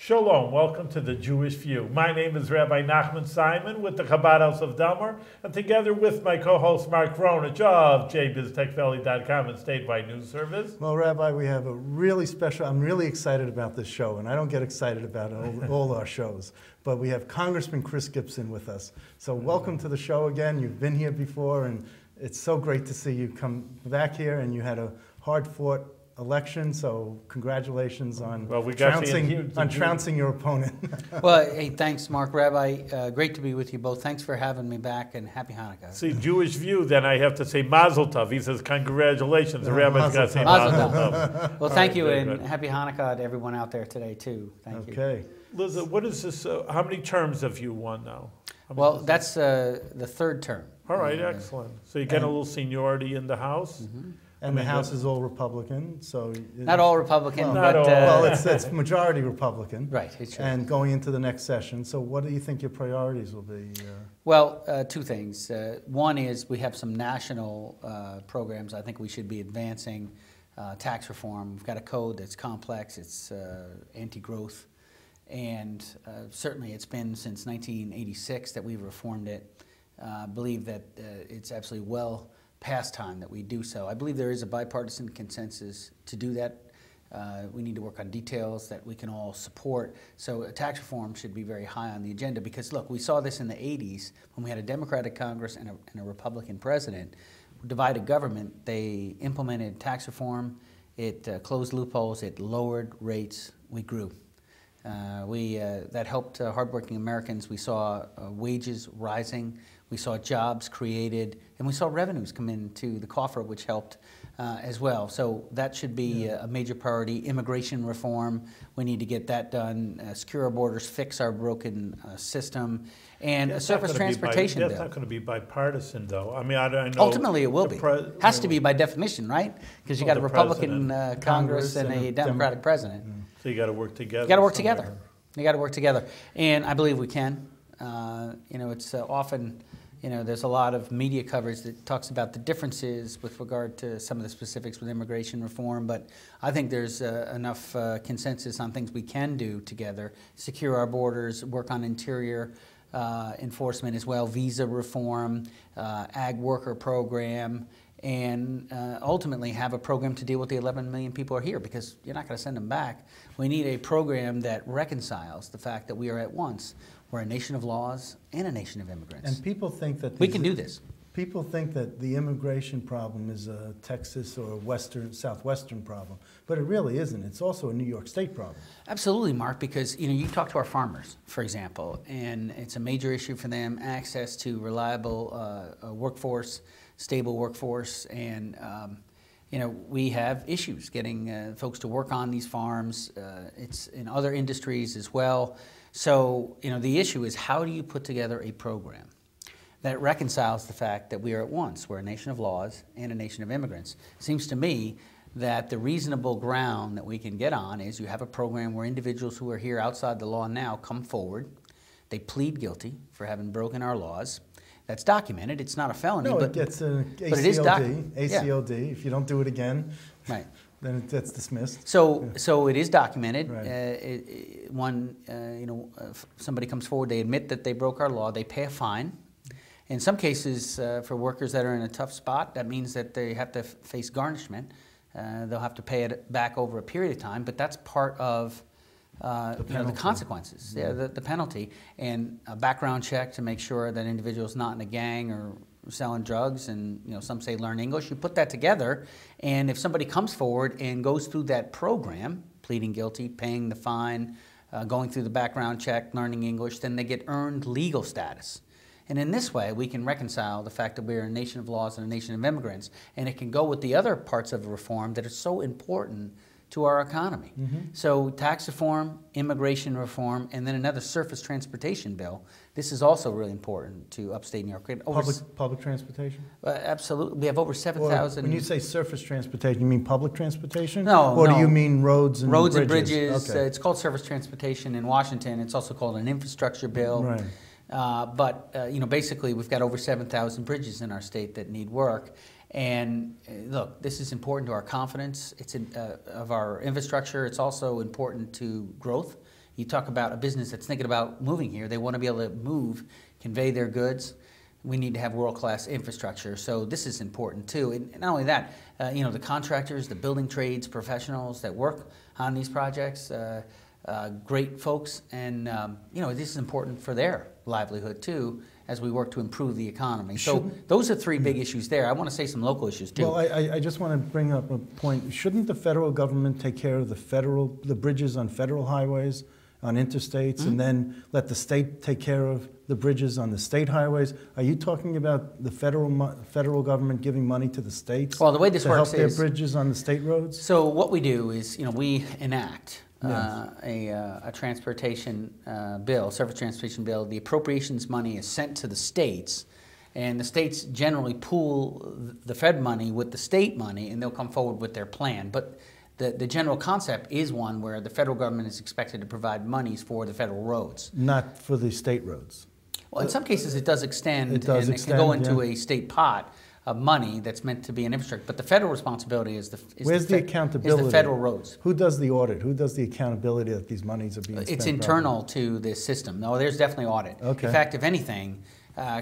Shalom, welcome to the Jewish View. My name is Rabbi Nachman Simon with the Chabad House of Delmar, and together with my co-host Mark Vronich of jbiztechvalley.com and statewide news service. Well, Rabbi, we have a really special, I'm really excited about this show, and I don't get excited about all our shows, but we have Congressman Chris Gibson with us. So welcome to the show again. You've been here before, and it's so great to see you come back here, and you had a hard-fought election, so congratulations on trouncing your opponent. Well, hey, thanks, Mark. Rabbi, great to be with you both. Thanks for having me back, and happy Hanukkah. See, Jewish View, then I have to say Mazel Tov. He says congratulations. The Rabbi's got to say Mazel Tov. Well, thank you, and happy Hanukkah to everyone out there today, too. Thank you. Okay. Liz, what is this? How many terms have you won now? Well, that's the third term. All right, excellent. So you get a little seniority in the House. Mm-hmm. And the House is all Republican, so... Not all Republican, but... well, it's majority Republican. Right, it's true. And going into the next session, so what do you think your priorities will be? Well, two things. One is we have some national programs I think we should be advancing. Tax reform, we've got a code that's complex, it's anti-growth, and certainly it's been since 1986 that we've reformed it. I believe that it's absolutely well past time that we do so. I believe there is a bipartisan consensus to do that. We need to work on details that we can all support. So tax reform should be very high on the agenda because, look, we saw this in the 80s when we had a Democratic Congress and a Republican president. Divided government, they implemented tax reform, it closed loopholes, it lowered rates, we grew. That helped hardworking Americans. We saw wages rising, we saw jobs created, and we saw revenues come into the coffer, which helped as well. So that should be a major priority. Immigration reform, we need to get that done. Secure our borders, fix our broken system, and a surface transportation bill. That's not going to be bipartisan, though. I mean, I know ultimately it will be. Has to be by definition, right? Because you got a Republican Congress and a Democratic president. So you got to work together. You got to work together. You got to work together, and I believe we can. You know, it's often, you know, there's a lot of media coverage that talks about the differences with regard to some of the specifics with immigration reform, but I think there's enough consensus on things we can do together. Secure our borders, work on interior enforcement as well, visa reform, ag worker program, and ultimately have a program to deal with the 11 million people who are here, because you're not going to send them back. We need a program that reconciles the fact that we are at once, we're a nation of laws and a nation of immigrants. And people think that... we can do this. People think that the immigration problem is a Texas or southwestern problem, but it really isn't. It's also a New York State problem. Absolutely, Mark, because you talk to our farmers, for example, and it's a major issue for them, access to reliable workforce, stable workforce, and we have issues getting folks to work on these farms. It's in other industries as well. So, the issue is, how do you put together a program that reconciles the fact that we are at once, we're a nation of laws and a nation of immigrants? It seems to me that the reasonable ground that we can get on is you have a program where individuals who are here outside the law now come forward, they plead guilty for having broken our laws. That's documented. It's not a felony, no, but it gets an ACLD. But it is ACLD. Yeah. If you don't do it again, right, then it gets dismissed. So it is documented. Right. Somebody comes forward, they admit that they broke our law, they pay a fine. In some cases, for workers that are in a tough spot, that means that they have to face garnishment. They'll have to pay it back over a period of time, but that's part of the consequences, the penalty, and a background check to make sure that individual's not in a gang or selling drugs, and some say learn English. You put that together, and if somebody comes forward and goes through that program, pleading guilty, paying the fine, going through the background check, learning English, then they get earned legal status. And in this way, we can reconcile the fact that we're a nation of laws and a nation of immigrants, and it can go with the other parts of the reform that are so important to our economy. Mm-hmm. So tax reform, immigration reform, and then another surface transportation bill. This is also really important to upstate New York. Public transportation? Absolutely. We have over 7,000. When you say surface transportation, you mean public transportation? No. Or do you mean roads and bridges? Roads and bridges. Okay. It's called surface transportation in Washington. It's also called an infrastructure bill. Right. Basically, we've got over 7,000 bridges in our state that need work. And look, this is important to our confidence. It's of our infrastructure. It's also important to growth You talk about a business that's thinking about moving here. They want to be able to move, convey their goods. We need to have world-class infrastructure. So this is important too. And not only that, you know, the contractors, the building trades professionals that work on these projects, great folks, and you know, this is important for their livelihood too, as we work to improve the economy. So those are three big issues there. I want to say some local issues too. Well, I just want to bring up a point. Shouldn't the federal government take care of the bridges on federal highways, on interstates, and then let the state take care of the bridges on the state highways? Are you talking about the federal government giving money to the states? Well, the way this to works help their is bridges on the state roads? So what we do is, you know, we enact Yes. a transportation bill, surface transportation bill. The appropriations money is sent to the states, and the states generally pool the Fed money with the state money, and they'll come forward with their plan. But the general concept is one where the federal government is expected to provide monies for the federal roads. Not for the state roads. Well, in some cases it does extend, It does and extend, it can go into yeah. a state pot of money that's meant to be an infrastructure. But the federal responsibility is Where's the accountability? Is the federal roads. Who does the audit? Who does the accountability that these monies are being spent? It's internal to the system. No, there's definitely audit. Okay. In fact, if anything,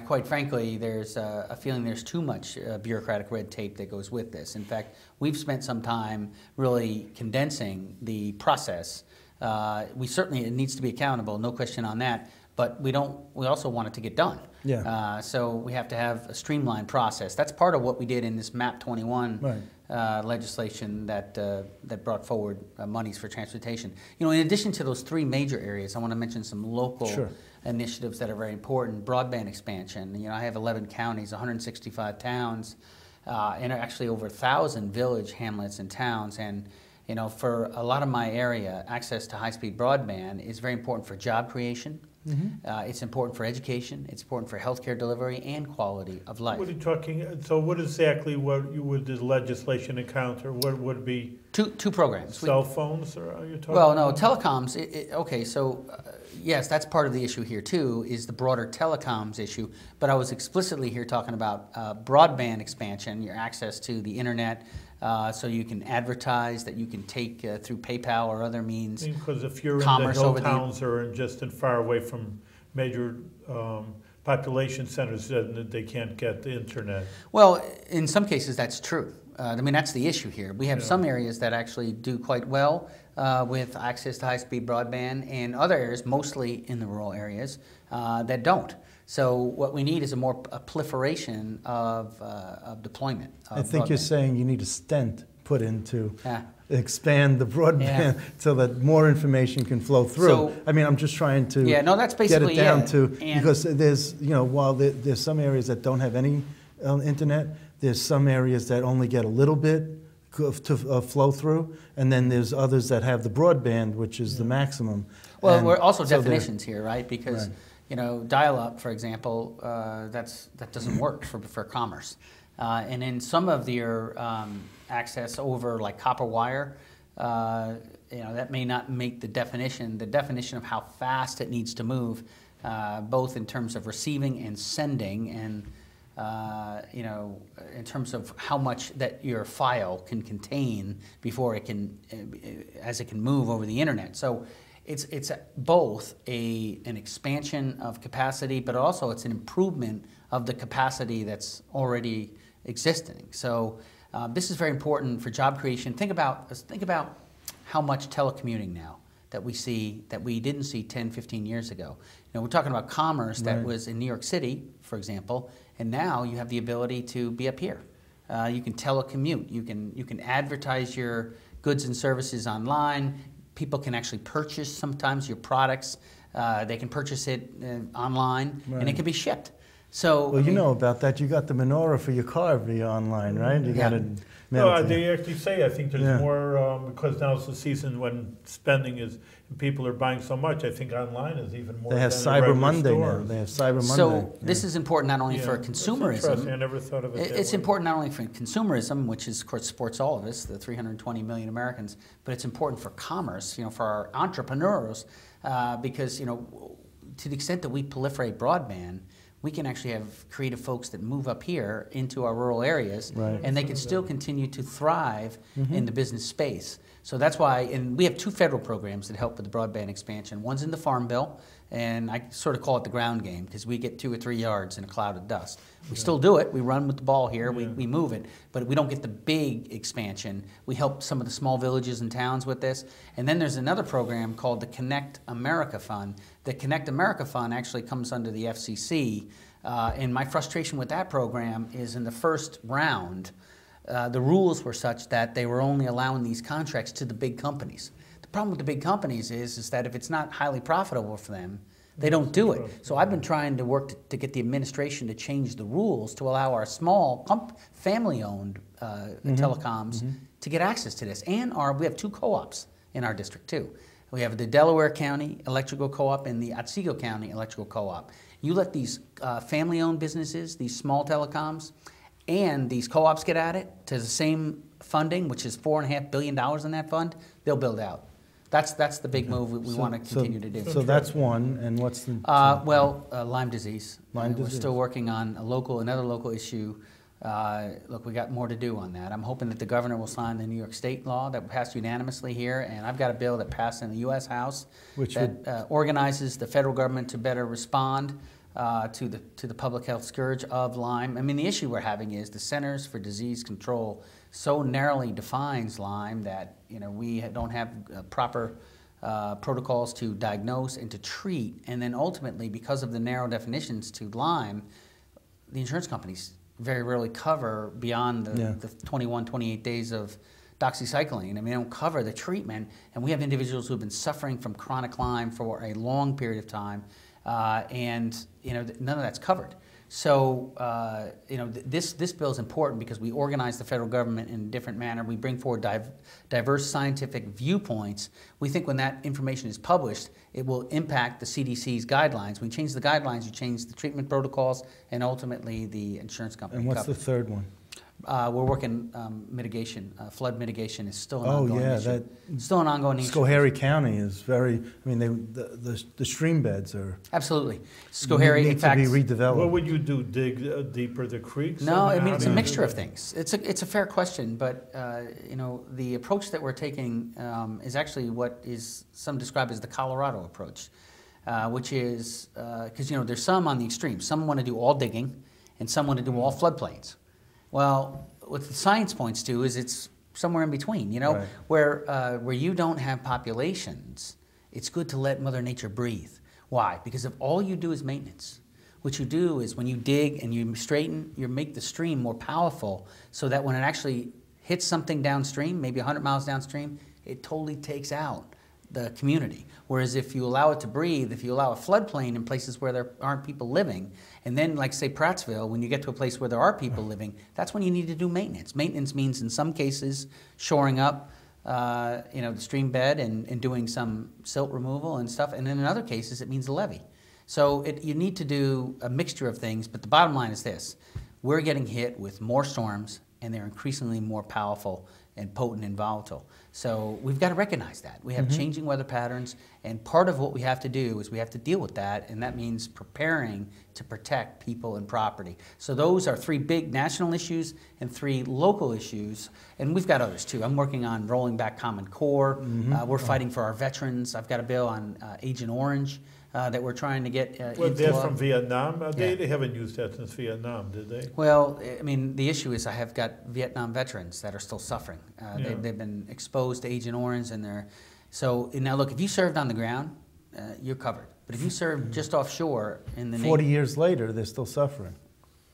quite frankly, there's a feeling there's too much bureaucratic red tape that goes with this. In fact, we've spent some time really condensing the process. It needs to be accountable, no question on that. But we also want it to get done. Yeah. So we have to have a streamlined process. That's part of what we did in this MAP 21 legislation that brought forward monies for transportation. You know, in addition to those three major areas, I want to mention some local initiatives that are very important. Broadband expansion. You know, I have 11 counties, 165 towns, and actually over 1,000 village, hamlets, and towns. And you know, for a lot of my area, access to high-speed broadband is very important for job creation. It's important for education. It's important for healthcare delivery and quality of life. What are you talking? So, what exactly would the legislation encounter? What would be two programs? Cell phones, or are you talking? Well, no, telecoms. Okay, so yes, that's part of the issue here too. Is the broader telecoms issue? But I was explicitly here talking about broadband expansion, your access to the internet. So you can advertise, that you can take through PayPal or other means. Because if you're in the hill towns or just far away from major population centers, then they can't get the internet. Well, in some cases that's true. I mean, that's the issue here. We have some areas that actually do quite well with access to high-speed broadband, and other areas, mostly in the rural areas, that don't. So what we need is a proliferation of deployment. I think you're saying you need a stent put into expand the broadband so that more information can flow through. So, I mean, I'm just trying to that's basically get it down to, because there's, you know, while there's some areas that don't have any internet, there's some areas that only get a little bit to flow through, and then there's others that have the broadband, which is the maximum. Well, we're also definitions here, right? Because you know, dial-up, for example, that doesn't work for commerce. And in some of your access over like copper wire, you know, that may not make the definition of how fast it needs to move, both in terms of receiving and sending, and you know, in terms of how much that your file can contain before it can, as it can move over the internet. So it's both an expansion of capacity, but also it's an improvement of the capacity that's already existing. So this is very important for job creation. Think about how much telecommuting now that we see that we didn't see 10, 15 years ago. You know, we're talking about commerce that was in New York City, for example, and now you have the ability to be up here. You can telecommute. You can advertise your goods and services online. People can actually purchase sometimes your products. They can purchase it online, and it can be shipped. So, well, you know about that. You got the menorah for your car via online, right? You got it. No, they actually say, I think there's more, because now it's the season when spending is, and people are buying so much, I think online is even more. They have Cyber Monday now. They have Cyber Monday. So this is important not only for consumerism. I never thought of it It's important not only for consumerism, which is, of course, supports all of us, the 320 million Americans, but it's important for commerce, you know, for our entrepreneurs, because, you know, to the extent that we proliferate broadband, we can actually have creative folks that move up here into our rural areas, Right. and they can still continue to thrive in the business space. So that's why, and we have 2 federal programs that help with the broadband expansion. One's in the Farm Bill, and I sort of call it the ground game because we get 2 or 3 yards in a cloud of dust. We still do it. We run with the ball here. We move it, but we don't get the big expansion. We help some of the small villages and towns with this. And then there's another program called the Connect America Fund. The Connect America Fund actually comes under the FCC, and my frustration with that program is in the first round, the rules were such that they were only allowing these contracts to the big companies. The problem with the big companies is that if it's not highly profitable for them, they don't do it. So I've been trying to work to get the administration to change the rules to allow our small family-owned telecoms to get access to this. And we have 2 co-ops in our district too. We have the Delaware County Electrical Co-op and the Otsego County Electrical Co-op. You let these family-owned businesses, these small telecoms, and these co-ops get at it to the same funding, which is $4.5 billion in that fund, they'll build out. That's the big move we want to continue to do. So that's one, and what's the... Lyme disease. Lyme disease. We're still working on another local issue. Look, we got more to do on that. I'm hoping that the governor will sign the New York State law that passed unanimously here, and I've got a bill that passed in the U.S. House that organizes the federal government to better respond to the public health scourge of Lyme. I mean, the issue we're having is the Centers for Disease Control so narrowly defines Lyme that we don't have proper protocols to diagnose and to treat, and then ultimately, because of the narrow definitions to Lyme, the insurance companies very rarely cover beyond the 21, 28 days of doxycycline. I mean, they don't cover the treatment, and we have individuals who have been suffering from chronic Lyme for a long period of time, and none of that's covered. So this bill is important because we organize the federal government in a different manner. We bring forward diverse scientific viewpoints. We think when that information is published, it will impact the CDC's guidelines. When you change the guidelines, you change the treatment protocols, and ultimately the insurance company. And what's the third one? We're working mitigation. Flood mitigation is still an ongoing issue. Still an ongoing issue. Schoharie County is very. I mean, the stream beds are absolutely. Schoharie, need in fact, to be redeveloped. What would you do? Dig deeper the creeks? No, I mean it's a mixture of things. It's a fair question, but the approach that we're taking is actually what is some describe as the Colorado approach, which is because there's some on the extremes. Some want to do all digging, and some want to do all floodplains. Well, what the science points to is it's somewhere in between, Right. where you don't have populations, it's good to let Mother Nature breathe. Why? Because if all you do is maintenance, what you do is when you dig and you straighten, you make the stream more powerful so that when it actually hits something downstream, maybe 100 miles downstream, it totally takes out the community. Whereas if you allow it to breathe, if you allow a floodplain in places where there aren't people living, and then like say Prattsville, when you get to a place where there are people living, that's when you need to do maintenance. Maintenance means in some cases shoring up the stream bed and doing some silt removal and stuff, and then in other cases it means a levee. So you need to do a mixture of things, but the bottom line is this: we're getting hit with more storms, and they're increasingly more powerful and potent and volatile. So we've got to recognize that. We have changing weather patterns, and part of what we have to do is we have to deal with that, and that means preparing to protect people and property. So those are 3 big national issues and 3 local issues, and we've got others too. I'm working on rolling back Common Core. We're fighting for our veterans. I've got a bill on Agent Orange that we're trying to get Well, into they're law. from Vietnam. They haven't used that since Vietnam, did they? Well, I mean, the issue is I have got Vietnam veterans that are still suffering. They've been exposed to Agent Orange, and now look, if you served on the ground, you're covered. But if you served just offshore in the 40 years later, they're still suffering.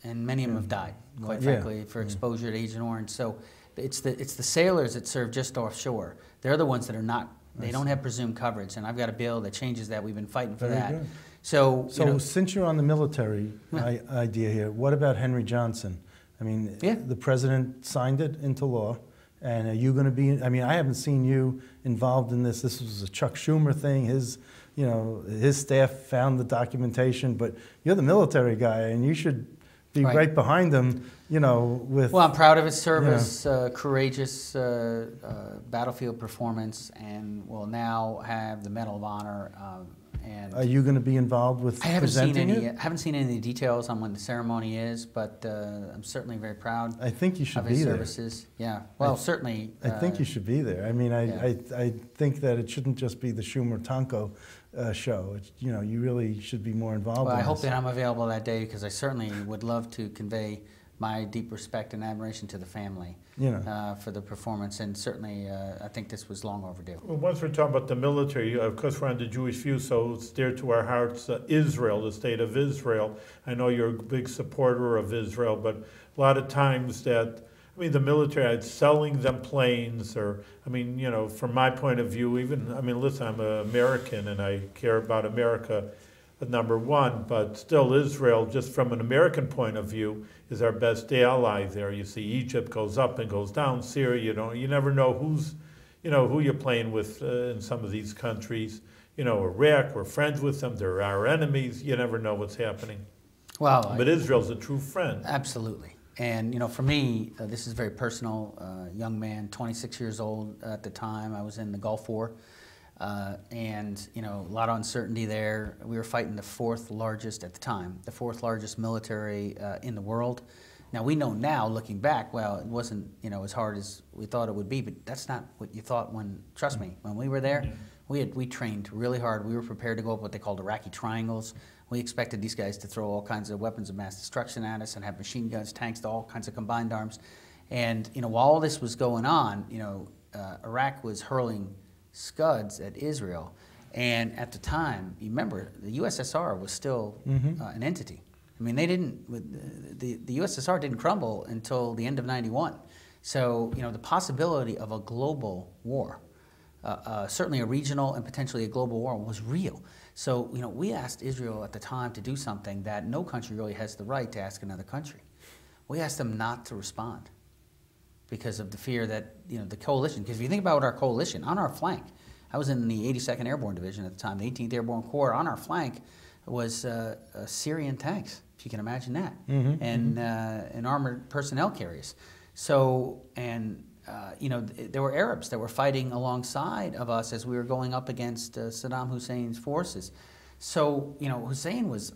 and many of them have died, quite frankly, for exposure to Agent Orange. So it's the sailors that serve just offshore. They're the ones that are not. They don't have presumed coverage, and I've got a bill that changes that. We've been fighting for that. Good. So since you're on the military idea here, what about Henry Johnson? I mean, the president signed it into law, and are you going to be? I mean, I haven't seen you involved in this. This was a Chuck Schumer thing. His staff found the documentation, but you're the military guy, and you should be right behind him. With I'm proud of his service, courageous battlefield performance, and will now have the Medal of Honor. And are you going to be involved with presenting it? I haven't seen any of the details on when the ceremony is, but I'm certainly very proud. I think you should of be his there. Services. Yeah. Well, certainly. I think you should be there. I mean, yeah. I think that it shouldn't just be the Schumer Tonko show. It's, you know, you really should be more involved. Well, in I hope this. that I'm available that day because I certainly would love to convey my deep respect and admiration to the family, you know, for the performance, and certainly I think this was long overdue. Well, once we're talking about the military, of course we're on the Jewish View, so it's dear to our hearts, Israel, the state of Israel. I know you're a big supporter of Israel, but a lot of times that, I mean, the military, it's selling them planes, or, I mean, you know, from my point of view, even, I mean, listen, I'm an American and I care about America, number one, but still Israel, just from an American point of view, is our best ally there. You see Egypt goes up and goes down, Syria, you never know who's, who you're playing with in some of these countries. You know, Iraq, we're friends with them, they're our enemies, you never know what's happening. Well, but Israel's a true friend. Absolutely. And, you know, for me, this is very personal. Young man, 26 years old at the time, I was in the Gulf War. And, you know, a lot of uncertainty there. We were fighting the fourth largest, at the time, the fourth largest military in the world. Now, we know now, looking back, well, it wasn't, you know, as hard as we thought it would be, but that's not what you thought when, trust me, when we were there, we trained really hard. We were prepared to go up what they called Iraqi triangles. We expected these guys to throw all kinds of weapons of mass destruction at us and have machine guns, tanks, all kinds of combined arms. And, you know, while all this was going on, you know, Iraq was hurling Scuds at Israel, and at the time, you remember, the USSR was still an entity. I mean, they didn't, the USSR didn't crumble until the end of '91. So, you know, the possibility of a global war, certainly a regional and potentially a global war, was real. So, you know, we asked Israel at the time to do something that no country really has the right to ask another country. We asked them not to respond, because of the fear that, you know, the coalition, because if you think about our coalition, on our flank, I was in the 82nd Airborne Division at the time, the 18th Airborne Corps, on our flank was Syrian tanks, if you can imagine that, and armored personnel carriers. So, and, you know, there were Arabs that were fighting alongside of us as we were going up against Saddam Hussein's forces. So, you know, Hussein was,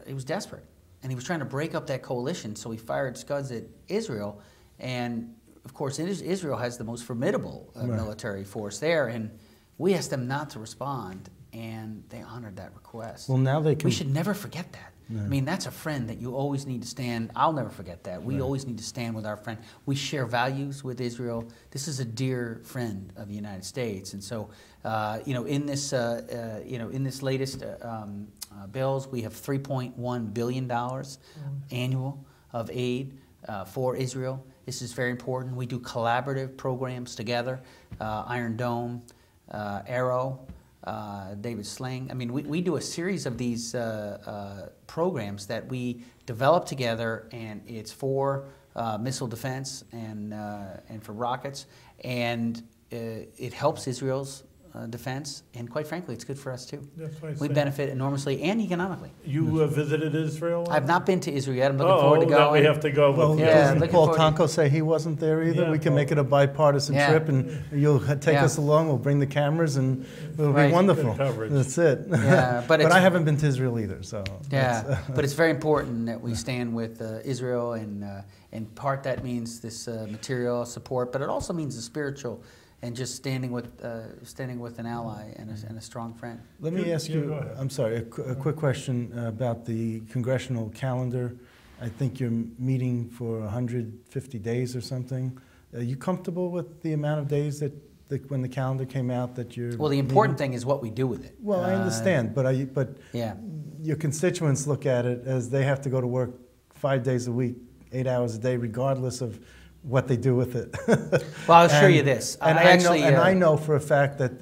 he was desperate, and he was trying to break up that coalition, so he fired Scuds at Israel, and of course, Israel has the most formidable military force there, and we asked them not to respond, and they honored that request. Well, now they can. We should never forget that. No. I mean, that's a friend that you always need to stand. I'll never forget that. We always need to stand with our friend. We share values with Israel. This is a dear friend of the United States, and so, you know, in this, in this latest bills, we have $3.1 billion annual of aid for Israel. This is very important. We do collaborative programs together, Iron Dome, Arrow, David Sling. I mean, we do a series of these programs that we develop together, and it's for missile defense and for rockets, and it helps Israel's defense, and quite frankly, it's good for us too. We benefit enormously and economically. You visited Israel? I've not been to Israel yet. I'm looking forward to going. We have to go. Well, doesn't Paul Tonko say he wasn't there either? Yeah, we can make it a bipartisan trip, and you'll take us along. We'll bring the cameras, and it'll be wonderful. That's it. Yeah, but I haven't been to Israel either, so. Yeah, but it's very important that we stand with Israel, and in part that means this material support, but it also means the spiritual. And just standing with an ally and a strong friend. Let me ask you, I'm sorry, a quick question about the congressional calendar. I think you're meeting for 150 days or something. Are you comfortable with the amount of days that when the calendar came out that you're Well, the important thing is what we do with it. Well, I understand, but your constituents look at it as they have to go to work 5 days a week, 8 hours a day, regardless of what they do with it. Well, I'll show you this. And I know for a fact that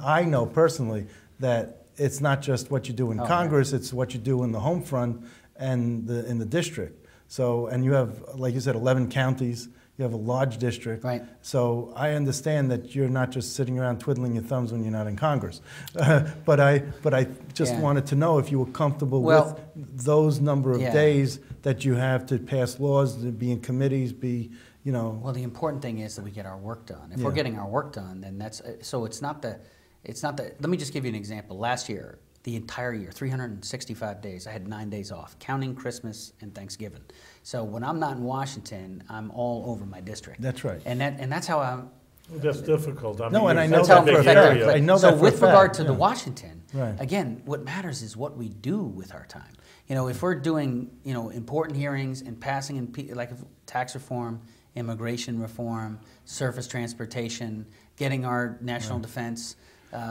I know personally that it's not just what you do in Congress, it's what you do in the home front and in the district. So, and you have, like you said, 11 counties, you have a large district. Right. So I understand that you're not just sitting around twiddling your thumbs when you're not in Congress. But I just wanted to know if you were comfortable with those number of days that you have to pass laws, to be in committees, you know. Well, the important thing is that we get our work done. If we're getting our work done, then that's, so it's not the, let me just give you an example. Last year, the entire year, 365 days. I had 9 days off, counting Christmas and Thanksgiving. So when I'm not in Washington, I'm all over my district. That's right. And that's how I'm. That's difficult. I mean, No, and I know That's how that for a effective. fact. I know so that for a with regard fact, to yeah. the Washington, Right. again, what matters is what we do with our time. You know, if we're doing, you know, important hearings and passing in, like tax reform, immigration reform, surface transportation, getting our national defense,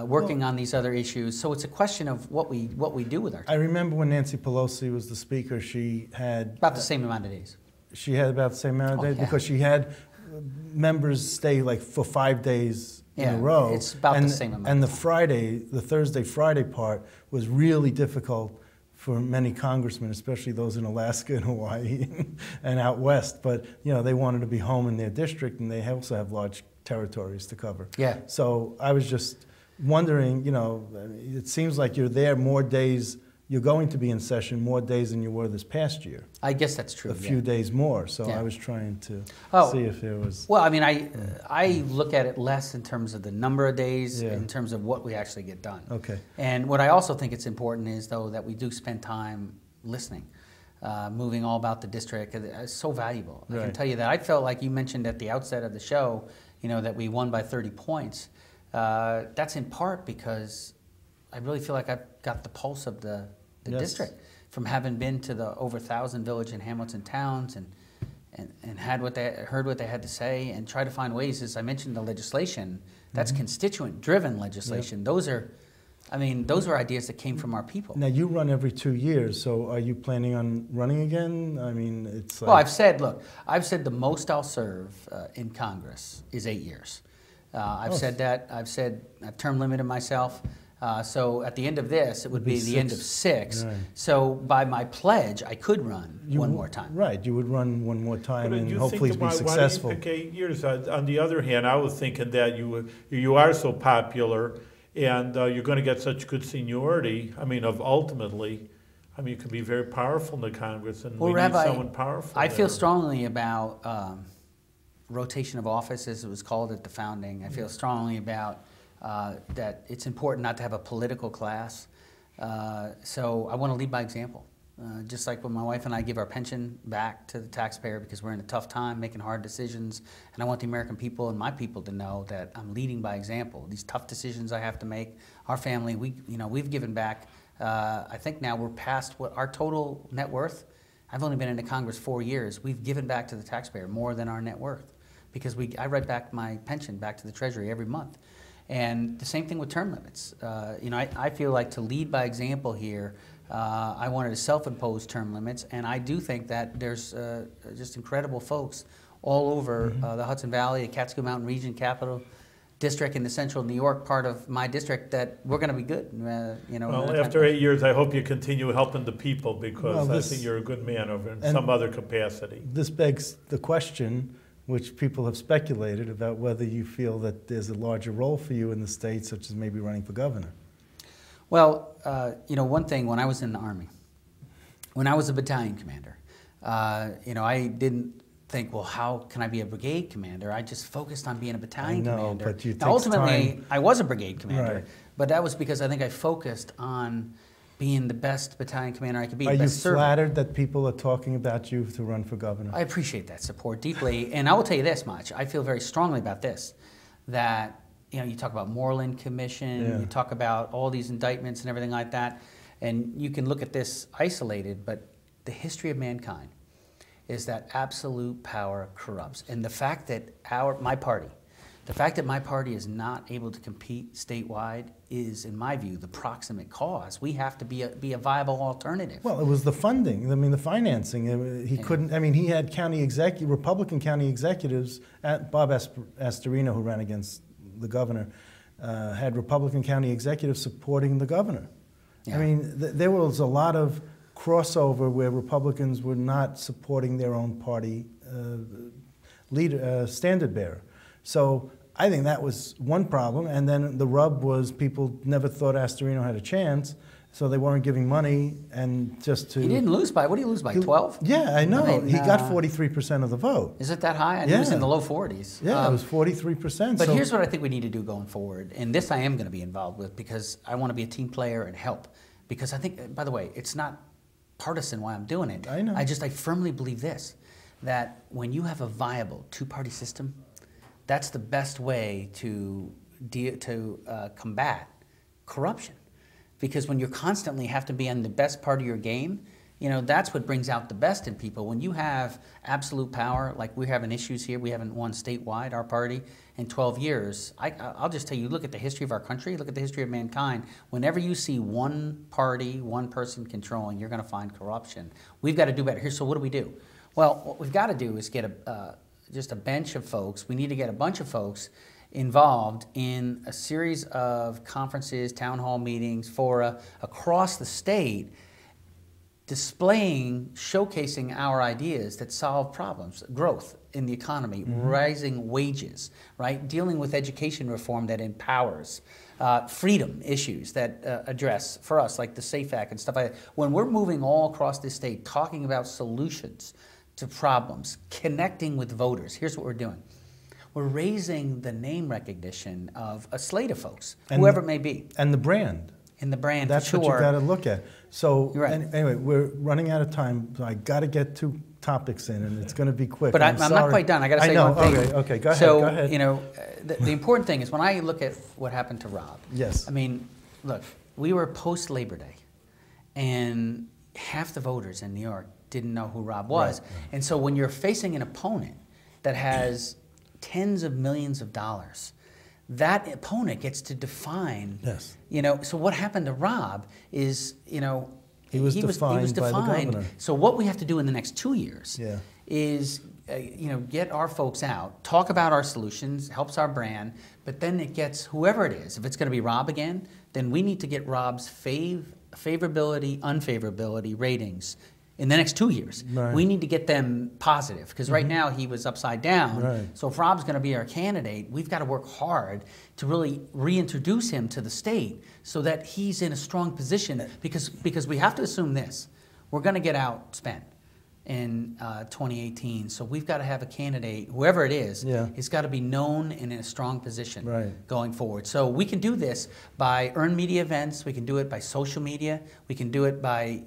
working on these other issues. So it's a question of what we do with our time. I remember when Nancy Pelosi was the speaker, she had About the same amount of days. She had about the same amount of Oh, days yeah. because she had members stay like for 5 days in Yeah, a row. it's about the same amount. And the Thursday, Friday part was really difficult for many congressmen, especially those in Alaska and Hawaii and out west. But, you know, they wanted to be home in their district, and they also have large territories to cover. Yeah. So I was just wondering, you know, it seems like you're there more days. You're going to be in session more days than you were this past year. I guess that's true. A few days more. So Yeah. I was trying to Oh. see if there was. Well, I mean, I look at it less in terms of the number of days, Yeah. in terms of what we actually get done. Okay. And what I also think it's important is, though, that we do spend time listening, moving all about the district. It's so valuable. I can Right. tell you that. I felt like you mentioned at the outset of the show, you know, that we won by 30 points. That's in part because I really feel like I've got the pulse of the Yes. district, from having been to the over 1,000 village and hamilton towns and heard what they had to say, and try to find ways, as I mentioned, the legislation, that's constituent-driven legislation. Those are ideas that came from our people. Now you run every 2 years, so are you planning on running again? I mean, it's like. Well, I've said the most I'll serve in Congress is 8 years. I've said that. I've term limited myself. So at the end of this, it would be the end of 6. Right. So by my pledge, I could run one more time. Right, you would run one more time But and you hopefully think be why successful. do you pick 8 years? On the other hand, I was thinking that you are so popular, and you're going to get such good seniority. I mean, ultimately, you can be very powerful in the Congress, and Well, we Rabbi, need someone powerful. I feel there. strongly about rotation of office, as it was called at the founding. I feel strongly about that it's important not to have a political class. So I want to lead by example. Just like when my wife and I give our pension back to the taxpayer because we're in a tough time making hard decisions, and I want the American people and my people to know that I'm leading by example. These tough decisions I have to make, our family, we've given back. I think now we're past what our total net worth. I've only been into Congress 4 years. We've given back to the taxpayer more than our net worth, because I write back my pension back to the Treasury every month. And the same thing with term limits. I feel like to lead by example here, I wanted to self-impose term limits, and I do think that there's just incredible folks all over the Hudson Valley, the Catskill Mountain region, Capital District, in the central New York part of my district, that we're going to be good. Well, after 8 years, I hope you continue helping the people, because Well, I think you're a good man over in some other capacity. This begs the question, which people have speculated about, whether you feel that there's a larger role for you in the state, such as maybe running for governor. Well, one thing, when I was in the Army, when I was a battalion commander, I didn't think, well, how can I be a brigade commander? I just focused on being a battalion commander. But it now, takes ultimately, time. I was a brigade commander, Right. but that was because I think I focused on being the best battalion commander I could be. Are you best servant. flattered that people are talking about you to run for governor? I appreciate that support deeply, and I will tell you this much: I feel very strongly about this. That you talk about Moreland Commission, Yeah. you talk about all these indictments and everything like that, and you can look at this isolated, but the history of mankind is that absolute power corrupts, and the fact that my party is not able to compete statewide is, in my view, the proximate cause. We have to be a viable alternative. Well, it was the funding. I mean, the financing. He couldn't. I mean, he had Republican county executives. Bob Astorino, who ran against the governor, had Republican county executives supporting the governor. Yeah. I mean, there was a lot of crossover where Republicans were not supporting their own party standard bearer. So I think that was one problem. And then the rub was people never thought Astorino had a chance. so they weren't giving money, and just to... He didn't lose by, what did he lose by, 12? Yeah, I know. I mean, he got 43% of the vote. Is it that high? I knew it was in the low 40s. Yeah, it was 43%. But here's what I think we need to do going forward, and this I am going to be involved with because I want to be a team player and help. Because I think, by the way, it's not partisan why I'm doing it. I know. I firmly believe this, that when you have a viable two-party system, that's the best way to combat corruption. Because when you constantly have to be on the best part of your game, you know, that's what brings out the best in people. When you have absolute power, like we're having issues here, we haven't won statewide, our party, in 12 years. I'll just tell you, look at the history of our country, look at the history of mankind. Whenever you see one party, one person controlling, you're going to find corruption. We've got to do better. Here, so what do we do? Well, what we've got to do is get just a bench of folks. We need to get a bunch of folks involved in a series of conferences, town hall meetings, fora across the state, displaying, showcasing our ideas that solve problems, growth in the economy, rising wages, right? Dealing with education reform that empowers, freedom issues that address, for us, like the SAFE Act and stuff like that. When we're moving all across the state, talking about solutions to problems, connecting with voters, here's what we're doing. We're raising the name recognition of a slate of folks, whoever it may be. And the brand. And the brand, That's for sure. what you got to look at. So Right. Anyway, we're running out of time. So I got to get 2 topics in, and it's going to be quick. But I'm not quite done. I got to say one thing. Okay, go ahead. So, go ahead. you know, the important thing is when I look at what happened to Rob. Yes. I mean, look, we were post Labor Day, and half the voters in New York didn't know who Rob was. Right. And so when you're facing an opponent that has tens of millions of dollars, that opponent gets to define. Yes. You know, so what happened to Rob is, you know, he was defined by the governor. So what we have to do in the next 2 years Yeah. is, you know, get our folks out, talk about our solutions, helps our brand, but then it gets whoever it is. If it's going to be Rob again, then we need to get Rob's favorability, unfavorability ratings in the next 2 years. Right. We need to get them positive because right now he was upside down. Right. So if Rob's going to be our candidate, we've got to work hard to really reintroduce him to the state so that he's in a strong position because we have to assume this. We're going to get outspent in 2018. So we've got to have a candidate, whoever it is, it's got to be known and in a strong position going forward. So we can do this by earned media events. We can do it by social media. We can do it by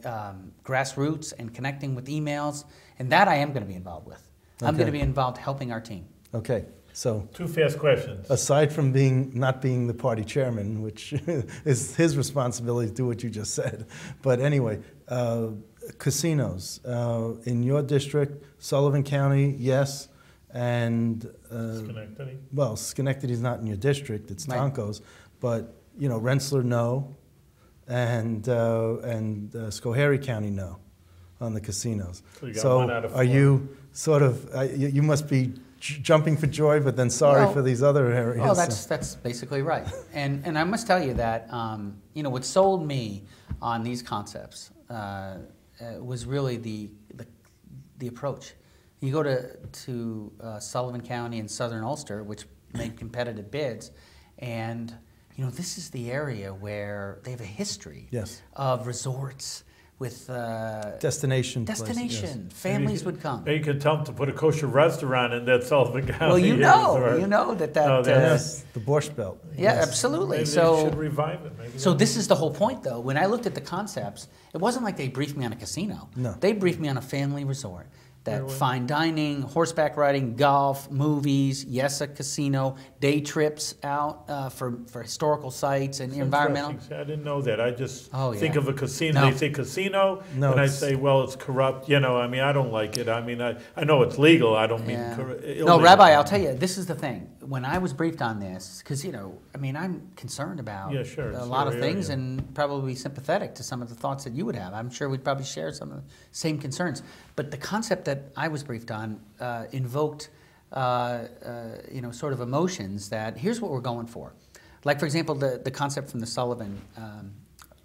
grassroots and connecting with emails. And that I am going to be involved with. I'm going to be involved helping our team. Okay. So 2 fast questions. aside from not being the party chairman, which is his responsibility to do what you just said, but anyway, casinos in your district, Sullivan County, yes, and Schenectady? well, Schenectady's not in your district; it's Tonko's, but you know, Rensselaer, no, and Schoharie County, no, on the casinos. So you got 1 out of 4. Are you sort of? You must be jumping for joy, but then sorry for these other areas. Well, that's basically right. And I must tell you that you know what sold me on these concepts was really the approach. You go to Sullivan County and Southern Ulster, which made competitive bids, and you know this is the area where they have a history of resorts with destination. Families would come. Maybe you could tell them to put a kosher restaurant in that Sullivan County. Well, you know that. Yes, the Borscht Belt. Yeah, absolutely. Maybe so they should revive it. Maybe so this is the whole point, though. When I looked at the concepts, it wasn't like they briefed me on a casino. No, they briefed me on a family resort. That fine dining, horseback riding, golf, movies, yes, a casino, day trips out for historical sites and environmental. See, I didn't know that. I just think of a casino. No. They say casino, and I say, well, it's corrupt. You know, I mean, I don't like it. I mean, I know it's legal. I don't mean illegal. No, Rabbi, I'll tell you, this is the thing. When I was briefed on this, because, you know, I mean, I'm concerned about a lot of things and probably sympathetic to some of the thoughts that you would have. I'm sure we'd probably share some of the same concerns. But the concept that I was briefed on invoked, you know, sort of emotions that here's what we're going for. Like, for example, the concept from the Sullivan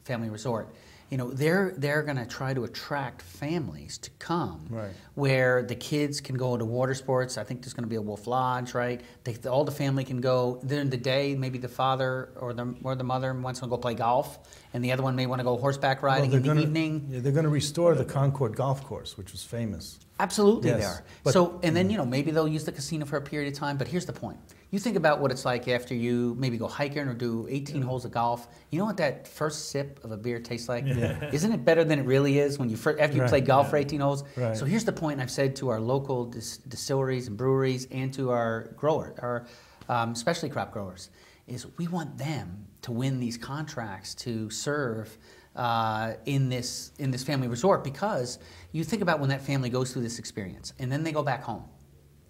family resort. they're going to try to attract families to come, Right. where the kids can go to water sports. I think there's going to be a Wolf Lodge, right? All the family can go. During the day, maybe the father or the mother wants to go play golf, and the other one may want to go horseback riding in the evening. Yeah, they're going to restore the Concord Golf Course, which was famous. Absolutely, Yes, they are. but- So, and then maybe they'll use the casino for a period of time. But here's the point: you think about what it's like after you maybe go hiking or do 18 holes of golf. You know what that first sip of a beer tastes like? Yeah. Isn't it better than it really is when after you play golf for 18 holes? Right. So here's the point I've said to our local distilleries and breweries and to our growers, our specialty crop growers, is we want them to win these contracts to serve in this family resort, because you think about when that family goes through this experience and then they go back home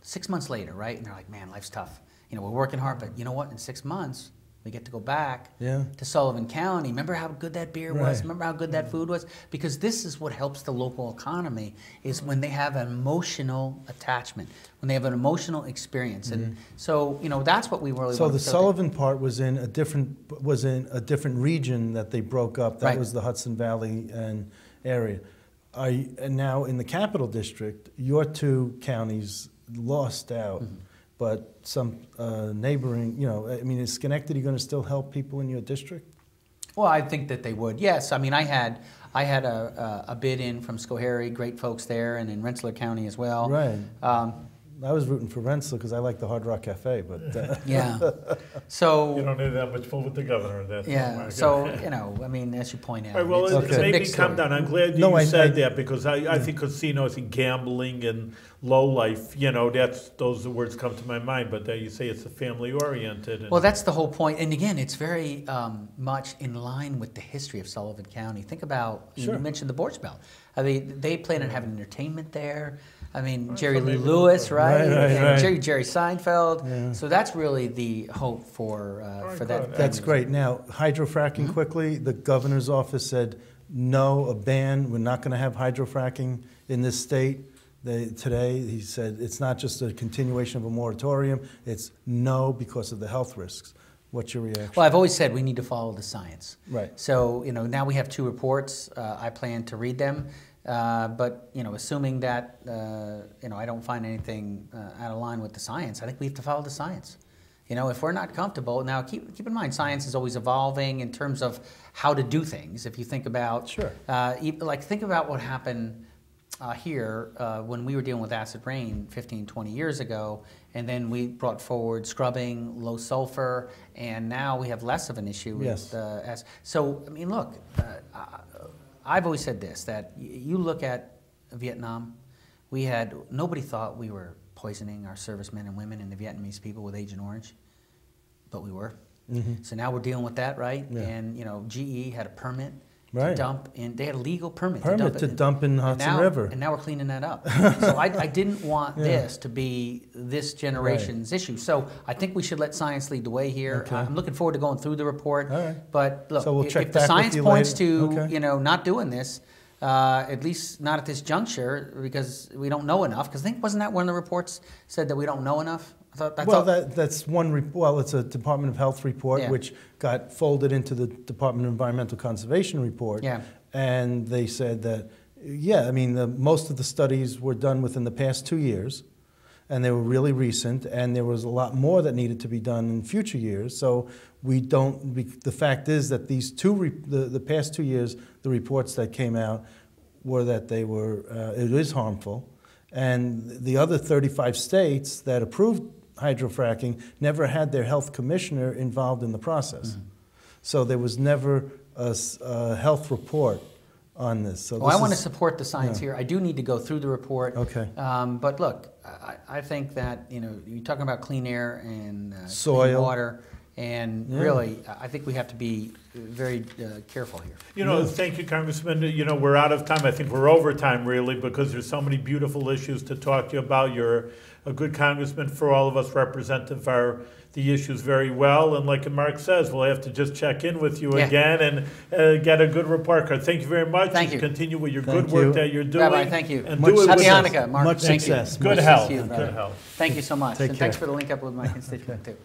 6 months later, right? And they're like, man, life's tough. We're working hard, but you know what? In 6 months, we get to go back to Sullivan County. Remember how good that beer was? Right. Remember how good that food was? Because this is what helps the local economy, is when they have an emotional attachment, when they have an emotional experience. And so, that's what we really So want the to Sullivan part was in a different region that they broke up. That Right. was the Hudson Valley and area. And now in the Capital District, your two counties lost out. But some neighboring, is Schenectady going to still help people in your district? Well, I think that they would. Yes, I mean, I had a bid in from Schoharie, great folks there, and in Rensselaer County as well. Right. I was rooting for Rensselaer because I like the Hard Rock Cafe, but Yeah. So You don't need that much fun with the governor. That's yeah. So I mean, as you point out, All right, well, it's a maybe mixed calm story. down. I'm glad No, you said that, because I think casinos and gambling and low life, those words come to my mind. But you say it's family oriented. Well, that's the whole point. And again, it's very much in line with the history of Sullivan County. Think about, you mentioned the Borscht Belt. I mean, they plan on having entertainment there. I mean, Jerry Lee Lewis, right? And Jerry Seinfeld. Yeah. So that's really the hope for that. That's great. Now, hydrofracking quickly. The governor's office said no, a ban. We're not going to have hydrofracking in this state. Today, he said it's not just a continuation of a moratorium. It's no because of the health risks. What's your reaction? Well, I've always said we need to follow the science. Right. So now we have 2 reports. I plan to read them. But assuming that I don't find anything out of line with the science, I think we have to follow the science. If we're not comfortable, now keep in mind, science is always evolving in terms of how to do things. If you think about, think about what happened here when we were dealing with acid rain 15, 20 years ago, and then we brought forward scrubbing, low sulfur, and now we have less of an issue with acid. So, I mean, look, I've always said this, that you look at Vietnam, nobody thought we were poisoning our servicemen and women and the Vietnamese people with Agent Orange, but we were. So now we're dealing with that, right? Yeah. And GE had a permit Right. to dump, and they had a legal permit to dump in the Hudson River. And now we're cleaning that up. So I didn't want this to be this generation's issue. So I think we should let science lead the way here. Okay. I'm looking forward to going through the report. All right. But look, So we'll check if the back with science you points later. to Okay. not doing this, at least not at this juncture, because we don't know enough. Because I think wasn't that one of the reports said that we don't know enough? That's one. Well, it's a Department of Health report, which got folded into the Department of Environmental Conservation report. Yeah. And they said that, most of the studies were done within the past 2 years, and they were really recent, and there was a lot more that needed to be done in future years. So the fact is that these the past 2 years, the reports that came out were that it is harmful, and the other 35 states that approved hydrofracking never had their health commissioner involved in the process. So there was never a health report on this. So I want to support the science here. I do need to go through the report. Okay. But look, I think that you're talking about clean air and soil, clean water, and really, I think we have to be very careful here. Thank you, Congressman. We're out of time. I think we're over time, really, because there's so many beautiful issues to talk to you about. You're a good congressman. For all of us, represent the issues very well. And like Mark says, we'll have to just check in with you again and get a good report card. Thank you very much. Thank you. Continue with your good work that you're doing. Rabbi, thank you. And Happy Hanukkah, Mark. Much success. Good health. Good health. Thank you so much. Take and care. thanks for the link up with my constituent, too.